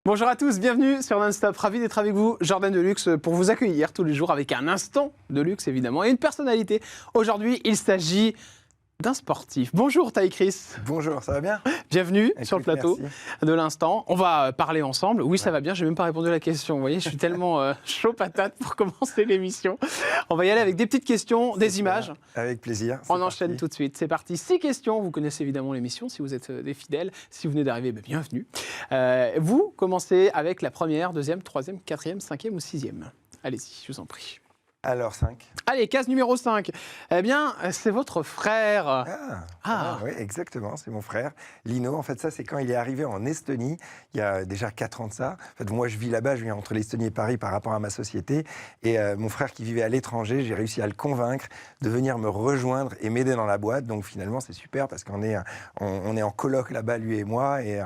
Bonjour à tous, bienvenue sur Non-Stop. Ravi d'être avec vous, Jordan Deluxe, pour vous accueillir tous les jours avec un instant de luxe évidemment et une personnalité. Aujourd'hui, il s'agit d'un sportif. Bonjour Taï Chris. Bonjour, ça va bien? Bienvenue sur le plateau merci. de l'instant. On va parler ensemble. Oui, ça va bien, je n'ai même pas répondu à la question. Vous voyez, je suis tellement chaud patate pour commencer l'émission. On va y aller avec des petites questions, des images. Avec plaisir. On enchaîne tout de suite. C'est parti. 6 questions. Vous connaissez évidemment l'émission si vous êtes des fidèles. Si vous venez d'arriver, bienvenue. Vous commencez avec la première, deuxième, troisième, quatrième, cinquième ou sixième. Allez-y, je vous en prie. Alors, 5. Allez, case numéro 5. Eh bien, c'est votre frère. Oui, exactement, c'est mon frère, Lino. En fait, ça, c'est quand il est arrivé en Estonie, il y a déjà 4 ans de ça. En fait, moi, je vis là-bas, je vis entre l'Estonie et Paris par rapport à ma société. Et mon frère qui vivait à l'étranger, j'ai réussi à le convaincre de venir me rejoindre et m'aider dans la boîte. Donc, finalement, c'est super parce qu'on est, on est en coloc là-bas, lui et moi. Et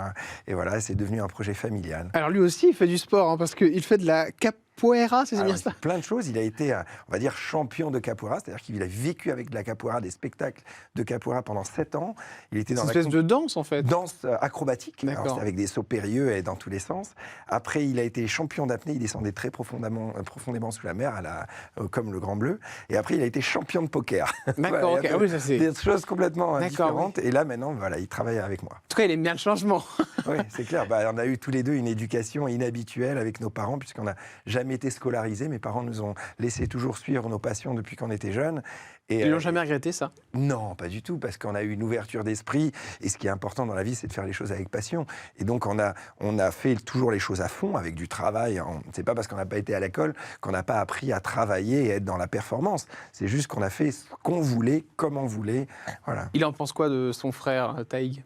voilà, c'est devenu un projet familial. Alors, lui aussi, il fait du sport, parce qu'il fait de la capoeira, c'est bien ça? Plein de choses. Il a été, on va dire, champion de capoeira, c'est-à-dire qu'il a vécu avec de la capoeira, des spectacles de capoeira pendant 7 ans. Il était dans une espèce de danse, en fait. Danse acrobatique, avec des sauts périlleux et dans tous les sens. Après, il a été champion d'apnée, il descendait très profondément sous la mer, comme le Grand Bleu. Et après, il a été champion de poker. D'accord, voilà, oui, ça c'est... Des choses complètement différentes. Oui. Et là, maintenant, voilà, il travaille avec moi. En tout cas, il aime bien le changement. Oui, c'est clair. On a eu tous les deux une éducation inhabituelle avec nos parents, puisqu'on n'a jamais été scolarisés. Mes parents nous ont laissé toujours suivre nos passions depuis qu'on était jeunes. Et ils l'ont jamais regretté, ça? Non, pas du tout, parce qu'on a eu une ouverture d'esprit. Et ce qui est important dans la vie, c'est de faire les choses avec passion. Et donc, on a fait toujours les choses à fond, avec du travail. C'est pas parce qu'on n'a pas été à l'école qu'on n'a pas appris à travailler et être dans la performance. C'est juste qu'on a fait ce qu'on voulait, comme on voulait. Voilà. Il en pense quoi de son frère, Taïg?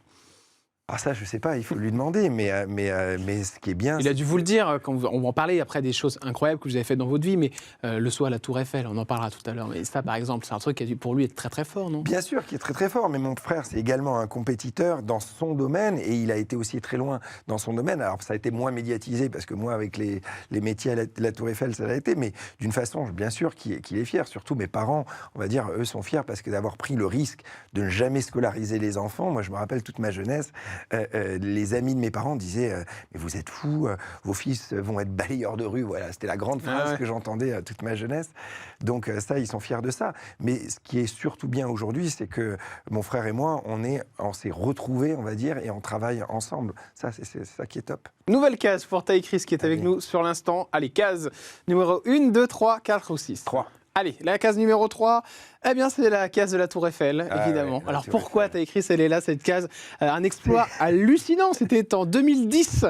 Ah ça, je sais pas, il faut lui demander, mais ce qui est bien... Il a dû vous le dire, quand on va en parler après des choses incroyables que vous avez faites dans votre vie, mais le saut à la Tour Eiffel, on en parlera tout à l'heure. Mais ça, par exemple, c'est un truc qui a dû pour lui être très très fort, non? Bien sûr, qui est très très fort, mais mon frère, c'est également un compétiteur dans son domaine, et il a été aussi très loin dans son domaine. Alors ça a été moins médiatisé, parce que moi, avec les métiers à la Tour Eiffel, ça l'a été, mais d'une façon, bien sûr, qu'il est fier. Surtout mes parents, on va dire, eux sont fiers, parce que d'avoir pris le risque de ne jamais scolariser les enfants. Moi, je me rappelle toute ma jeunesse, les amis de mes parents disaient mais vous êtes fous, vos fils vont être balayeurs de rue. Voilà, c'était la grande phrase que j'entendais toute ma jeunesse. Donc ça, ils sont fiers de ça. Mais ce qui est surtout bien aujourd'hui, c'est que mon frère et moi, on s'est retrouvés, on va dire, et on travaille ensemble. Ça, c'est ça qui est top. Nouvelle case pour Taï Chris qui est avec nous sur l'instant. Allez, case numéro 1, 2, 3, 4 ou 6. 3. Allez, la case numéro 3, eh bien, c'est la case de la Tour Eiffel, évidemment. Alors, pourquoi Taï Chris, elle est là, cette case? Un exploit hallucinant, c'était en 2010.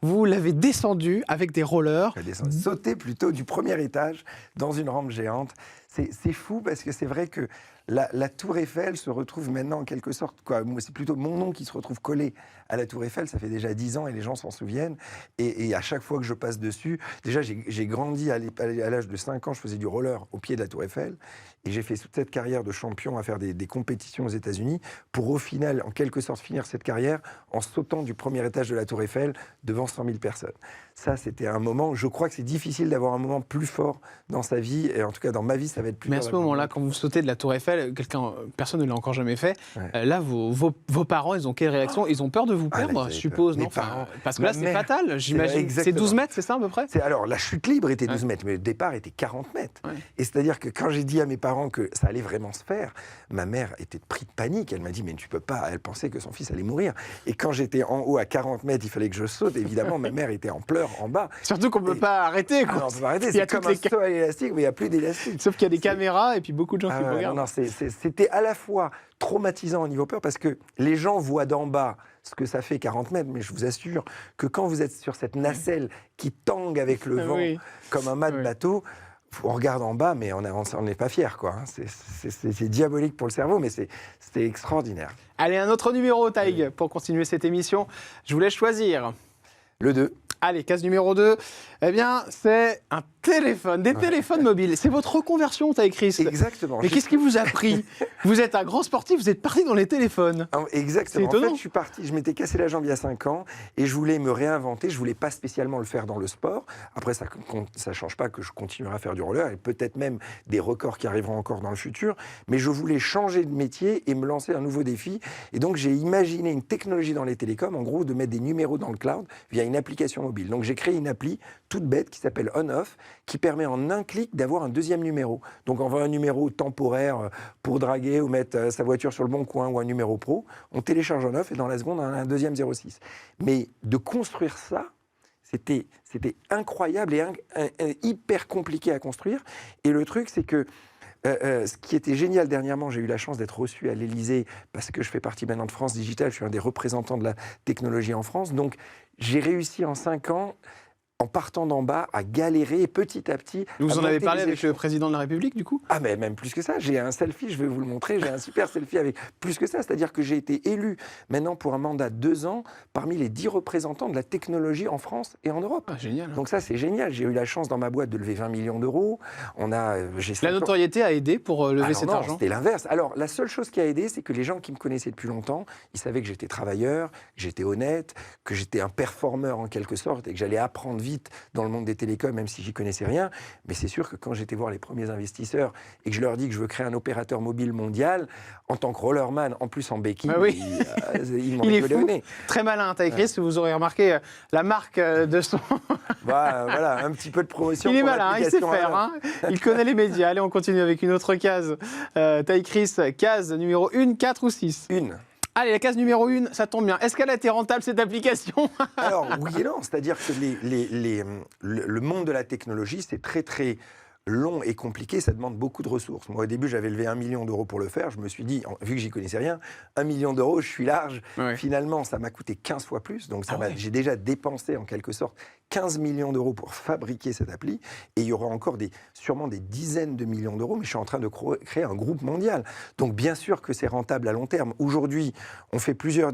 Vous l'avez descendu avec des rollers. Sauté plutôt du premier étage dans une rampe géante. C'est fou parce que c'est vrai que la Tour Eiffel se retrouve maintenant en quelque sorte, c'est plutôt mon nom qui se retrouve collé à la Tour Eiffel. Ça fait déjà 10 ans et les gens s'en souviennent. Et à chaque fois que je passe dessus, déjà j'ai grandi à l'âge de 5 ans, je faisais du roller au pied de la Tour Eiffel. Et j'ai fait toute cette carrière de champion à faire des compétitions aux États-Unis pour au final, en quelque sorte, finir cette carrière en sautant du premier étage de la Tour Eiffel devant 100 000 personnes. Ça, c'était un moment, je crois que c'est difficile d'avoir un moment plus fort dans sa vie, et en tout cas dans ma vie, ça va être plus Mais à fort. ce moment-là, quand vous sautez de la Tour Eiffel, personne ne l'a encore jamais fait, là, vos parents, ils ont quelle réaction? Ils ont peur de vous perdre, je suppose, non? Parce que là, c'est fatal, j'imagine. C'est 12 mètres, c'est ça à peu près? Alors, la chute libre était 12 mètres, mais le départ était 40 mètres. Et c'est-à-dire que quand j'ai dit à mes parents que ça allait vraiment se faire, ma mère était prise de panique. Elle m'a dit, mais tu peux pas. Elle pensait que son fils allait mourir. Et quand j'étais en haut à 40 mètres, il fallait que je saute. Évidemment, ma mère était en pleurs en bas. Surtout qu'on ne peut pas arrêter. Non, on peut pas arrêter. C'est comme un saut à l'élastique, mais il n'y a plus d'élastique. Sauf qu'il y a des caméras et puis beaucoup de gens qui vous regardent. Non, c'était à la fois traumatisant au niveau peur, parce que les gens voient d'en bas ce que ça fait 40 mètres, mais je vous assure que quand vous êtes sur cette nacelle qui tangue avec le vent comme un mât de bateau, on regarde en bas, mais on n'est pas fiers, quoi. C'est diabolique pour le cerveau, mais c'était extraordinaire. Allez, un autre numéro, Taïg, pour continuer cette émission. Je vous laisse choisir. Le 2. Allez, case numéro 2, eh bien, c'est un téléphone, des téléphones mobiles. C'est votre reconversion, t'as écrit. Exactement. Mais qu'est-ce qui vous a pris? Vous êtes un grand sportif, vous êtes parti dans les téléphones. Exactement. C'est étonnant. En fait, je suis parti, je m'étais cassé la jambe il y a 5 ans et je voulais me réinventer. Je voulais pas spécialement le faire dans le sport. Après, ça change pas que je continuerai à faire du roller et peut-être même des records qui arriveront encore dans le futur. Mais je voulais changer de métier et me lancer un nouveau défi. Et donc, j'ai imaginé une technologie dans les télécoms, en gros, de mettre des numéros dans le cloud via une application mobile. Donc, j'ai créé une appli toute bête qui s'appelle On-Off, qui permet en un clic d'avoir un deuxième numéro. Donc, on veut un numéro temporaire pour draguer ou mettre sa voiture sur le bon coin ou un numéro pro. On télécharge On-Off et dans la seconde, on a un deuxième 06. Mais de construire ça, c'était incroyable et hyper compliqué à construire. Et le truc, c'est que ce qui était génial dernièrement, j'ai eu la chance d'être reçu à l'Élysée parce que je fais partie maintenant de France Digital, je suis un des représentants de la technologie en France. Donc, j'ai réussi en 5 ans, en partant d'en bas, à galérer petit à petit. Vous en avez parlé avec le président de la République, du coup? Ah, mais même plus que ça. J'ai un selfie, je vais vous le montrer. J'ai un super selfie avec plus que ça. C'est-à-dire que j'ai été élu maintenant pour un mandat de 2 ans parmi les 10 représentants de la technologie en France et en Europe. Ah, génial. Donc ça, c'est génial. J'ai eu la chance dans ma boîte de lever 20 millions d'euros. La notoriété a aidé pour lever cet argent? C'était l'inverse. Alors, la seule chose qui a aidé, c'est que les gens qui me connaissaient depuis longtemps, ils savaient que j'étais travailleur, que j'étais honnête, que j'étais un performeur en quelque sorte et que j'allais apprendre vite dans le monde des télécoms, même si j'y connaissais rien. Mais c'est sûr que quand j'étais voir les premiers investisseurs et que je leur dis que je veux créer un opérateur mobile mondial, en tant que rollerman, en plus en béquille, ils m'ont rigolé au nez. Très malin, t'as écrit, vous aurez remarqué la marque de son... Voilà, un petit peu de promotion. Il est malin, il sait faire, hein. Il connaît les médias. Allez, on continue avec une autre case. T'as écrit case numéro 1, 4 ou 6? 1. Allez, la case numéro 1, ça tombe bien. Est-ce qu'elle a été rentable, cette application? Alors, oui et non. C'est-à-dire que le monde de la technologie, c'est très, très long et compliqué. Ça demande beaucoup de ressources. Moi, au début, j'avais levé 1 million d'euros pour le faire. Je me suis dit, vu que j'y connaissais rien, 1 million d'euros, je suis large. Ouais. Finalement, ça m'a coûté 15 fois plus. Donc, j'ai déjà dépensé, en quelque sorte, 15 millions d'euros pour fabriquer cette appli. Et il y aura encore sûrement des dizaines de millions d'euros, mais je suis en train de créer un groupe mondial. Donc, bien sûr que c'est rentable à long terme. Aujourd'hui, on fait plusieurs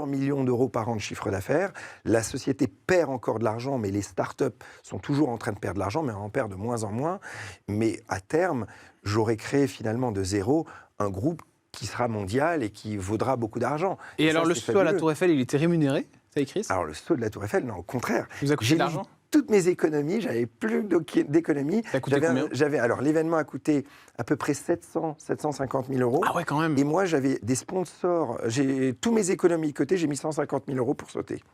millions d'euros par an de chiffre d'affaires. La société perd encore de l'argent, mais les startups sont toujours en train de perdre de l'argent, mais on en perd de moins en moins. Mais à terme, j'aurais créé finalement de zéro un groupe qui sera mondial et qui vaudra beaucoup d'argent. Et alors, le saut à la Tour Eiffel, il était rémunéré? Ça écrit ça? Alors, le saut de la Tour Eiffel, non, au contraire. Vous a coûté de l'argent? Toutes mes économies, j'avais plus d'économies. Ça a coûté combien? Alors, l'événement a coûté à peu près 750 000 euros. Ah ouais, quand même. Et moi, j'avais des sponsors. Tous mes économies côté, j'ai mis 150 000 euros pour sauter.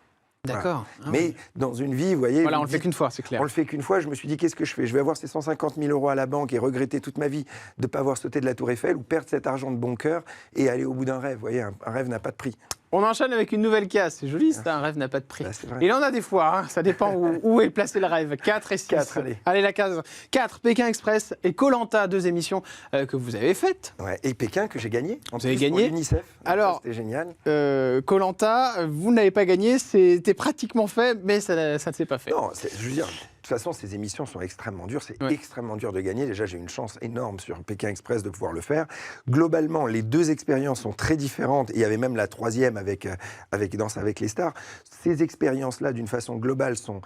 D'accord. Voilà. Mais dans une vie, vous voyez... Voilà, on le fait qu'une fois, c'est clair. On le fait qu'une fois. Je me suis dit, qu'est-ce que je fais? Je vais avoir ces 150 000 euros à la banque et regretter toute ma vie de ne pas avoir sauté de la Tour Eiffel ou perdre cet argent de bon cœur et aller au bout d'un rêve. Vous voyez, un rêve n'a pas de prix. On enchaîne avec une nouvelle case. C'est joli, ça, un rêve n'a pas de prix. Il en a des fois, hein. Ça dépend où est placé le rêve. 4 et 6. 4, allez, la case 4, Pékin Express et Koh-Lanta, 2 émissions que vous avez faites. Ouais, et Pékin que j'ai gagné. Vous avez gagné. Pour l'UNICEF. Alors, c'était génial. Koh-Lanta, vous n'avez pas gagné, c'était pratiquement fait, mais ça ne s'est pas fait. Non, je veux dire... De toute façon, ces émissions sont extrêmement dures. C'est extrêmement dur de gagner. Déjà, j'ai eu une chance énorme sur Pékin Express de pouvoir le faire. Globalement, les 2 expériences sont très différentes. Il y avait même la 3e avec Danse avec les stars. Ces expériences-là, d'une façon globale, sont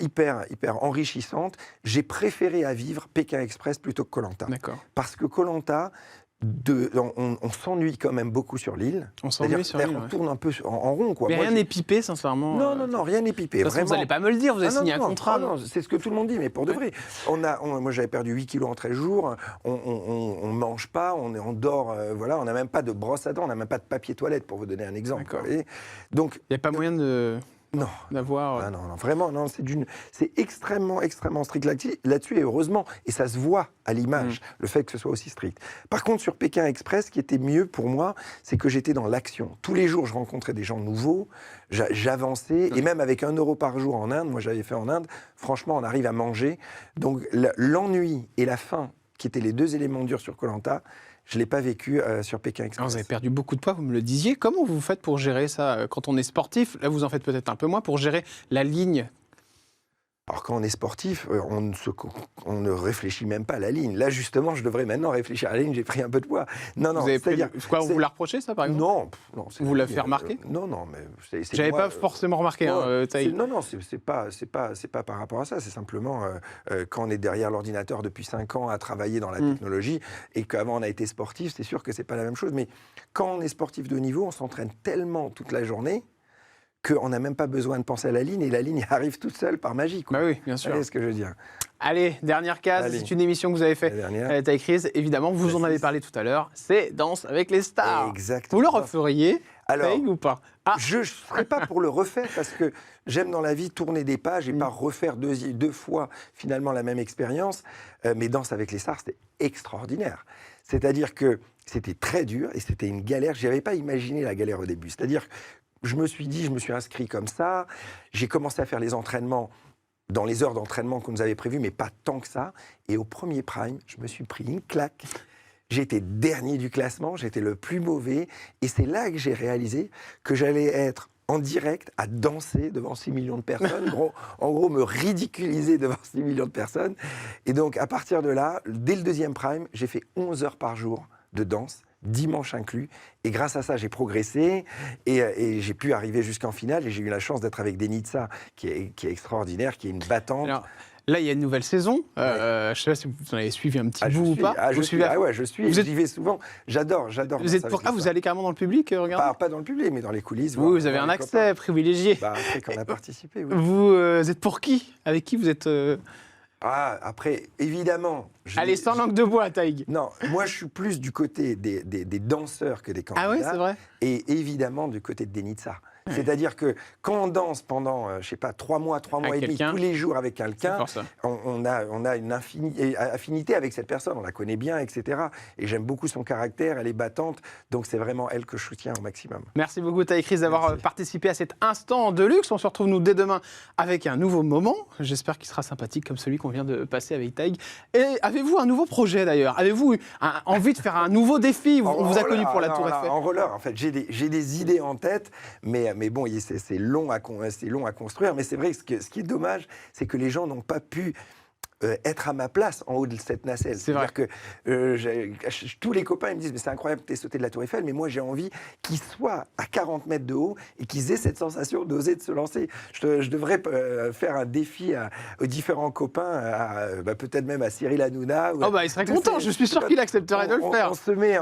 hyper enrichissantes. J'ai préféré à vivre Pékin Express plutôt que Koh-Lanta. D'accord. Parce que Koh-Lanta... on s'ennuie quand même beaucoup sur l'île. On s'ennuie sur l'île, on tourne un peu en rond, quoi. Mais rien n'est pipé, sincèrement. Non, rien n'est pipé. Vous n'allez pas me le dire, vous avez signé un contrat. Non, c'est ce que tout le monde dit, mais pour de vrai. Moi, j'avais perdu 8 kilos en 13 jours. On mange pas, on dort. Voilà, on n'a même pas de brosse à dents, on n'a même pas de papier toilette, pour vous donner un exemple. Donc, il n'y a pas moyen de... Non. D'avoir... Ah non, vraiment, non, c'est extrêmement strict là-dessus, et heureusement, et ça se voit à l'image, le fait que ce soit aussi strict. Par contre, sur Pékin Express, ce qui était mieux pour moi, c'est que j'étais dans l'action. Tous les jours, je rencontrais des gens nouveaux, j'avançais, et même avec 1 euro par jour en Inde, moi j'avais fait en Inde, franchement, on arrive à manger. Donc l'ennui et la faim, qui étaient les 2 éléments durs sur Koh-Lanta, je ne l'ai pas vécu sur Pékin Express. Alors vous avez perdu beaucoup de poids, vous me le disiez. Comment vous faites pour gérer ça quand on est sportif? Là, vous en faites peut-être un peu moins, pour gérer la ligne Alors quand on est sportif, on ne réfléchit même pas à la ligne. Là justement, je devrais maintenant réfléchir à la ligne, j'ai pris un peu de poids. Non, Vous avez pris... Quoi, on vous l'a reproché ça par exemple? Non. Vous l'avez fait remarquer? Non, mais j'avais pas forcément remarqué. Non, c'est pas par rapport à ça. C'est simplement quand on est derrière l'ordinateur depuis 5 ans à travailler dans la technologie et qu'avant on a été sportif, c'est sûr que c'est pas la même chose. Mais quand on est sportif de haut niveau, on s'entraîne tellement toute la journée qu'on n'a même pas besoin de penser à la ligne et la ligne arrive toute seule par magie. Quoi. Bah oui, bien sûr. Vous voyez ce que je veux dire. Allez, dernière case, c'est une émission que vous avez faite à la Taille Crise. Évidemment, vous en avez parlé tout à l'heure, c'est Danse avec les stars. Exactement. Vous le referiez, alors, ou pas? Je ne serais pas pour le refaire parce que j'aime dans la vie tourner des pages et pas refaire deux fois finalement la même expérience. Mais Danse avec les stars, c'était extraordinaire. C'est-à-dire que c'était très dur et c'était une galère. Je n'avais pas imaginé la galère au début. C'est-à-dire je me suis inscrit comme ça, j'ai commencé à faire les entraînements dans les heures d'entraînement qu'on nous avait prévues, mais pas tant que ça. Et au premier prime, je me suis pris une claque. J'étais dernier du classement, j'étais le plus mauvais. Et c'est là que j'ai réalisé que j'allais être en direct à danser devant 6 millions de personnes. En gros, me ridiculiser devant 6 millions de personnes. Et donc, à partir de là, dès le deuxième prime, j'ai fait 11 heures par jour de danse, dimanche inclus, et grâce à ça j'ai progressé et j'ai pu arriver jusqu'en finale et j'ai eu la chance d'être avec Denitsa qui est extraordinaire, qui est une battante. Alors, là il y a une nouvelle saison, je ne sais pas si vous en avez suivi un petit bout ou pas. Je suis, j'y vais souvent, j'adore. Vous êtes vous allez carrément dans le public, regardez. Pas dans le public, mais dans les coulisses. Vous avez un accès privilégié. Après qu'on a participé, oui. Vous êtes pour qui? Avec qui vous êtes après, évidemment... Allez, sans langue de bois, Taïg. Non, moi, je suis plus du côté des danseurs que des candidats. Ah oui, c'est vrai. Et évidemment, du côté de Denitsa. Ouais. C'est-à-dire que quand on danse pendant, je sais pas, 3 mois et demi, tous les jours avec quelqu'un, on a une affinité avec cette personne, on la connaît bien, etc. Et j'aime beaucoup son caractère, elle est battante, donc c'est vraiment elle que je soutiens au maximum. Merci beaucoup, Taïg Crise, d'avoir participé à cet instant de luxe. On se retrouve, nous, dès demain avec un nouveau moment. J'espère qu'il sera sympathique comme celui qu'on vient de passer avec Taïg. Et avez-vous un nouveau projet, d'ailleurs? Avez-vous envie de faire un nouveau défi? On vous a connu pour la Tour Eiffel. En roller, en fait, j'ai des idées en tête, mais bon, c'est long à construire. Mais c'est vrai que ce qui est dommage, c'est que les gens n'ont pas pu être à ma place en haut de cette nacelle. C'est-à-dire que tous les copains ils me disent « mais c'est incroyable que tu aies sauté de la Tour Eiffel, mais moi j'ai envie qu'ils soient à 40 mètres de haut et qu'ils aient cette sensation d'oser de se lancer. Je devrais faire un défi aux différents copains, peut-être même à Cyril Hanouna. Il serait content, je suis sûr qu'il accepterait de le faire.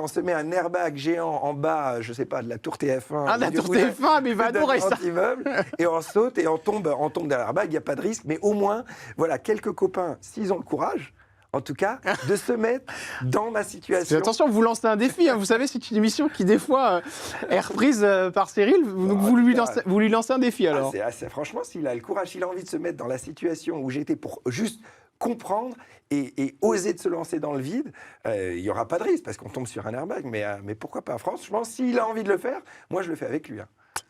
On se met un airbag géant en bas, je sais pas, de la tour TF1. Ah, de la tour TF1, mais il va adorer ça. Et on saute et on tombe dans l'airbag, il n'y a pas de risque, mais au moins, voilà, quelques copains, s'ils ont le courage, en tout cas, de se mettre dans ma situation. Attention, vous lancez un défi. Vous savez, c'est une émission qui, des fois, est reprise par Cyril. Donc, vous lui lancez un défi, alors. Franchement, s'il a le courage, s'il a envie de se mettre dans la situation où j'étais pour juste comprendre et oser de se lancer dans le vide, il n'y aura pas de risque, parce qu'on tombe sur un airbag. Mais pourquoi pas? Franchement, s'il a envie de le faire, moi, je le fais avec lui.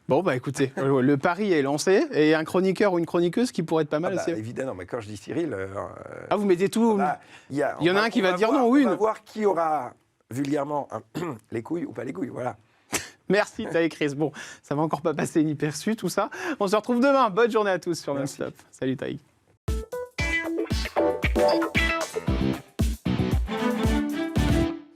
Bon, écoutez, le pari est lancé, et un chroniqueur ou une chroniqueuse qui pourrait être pas mal aussi. Évidemment, mais quand je dis Cyril... vous mettez tout... Il y en a un qui va dire non ou une. On va voir qui aura, vulgairement, les couilles ou pas les couilles, voilà. Merci, Taïg Crise. Bon, ça va encore pas passer inaperçu, tout ça. On se retrouve demain. Bonne journée à tous sur Non-Stop. Salut, Taïg.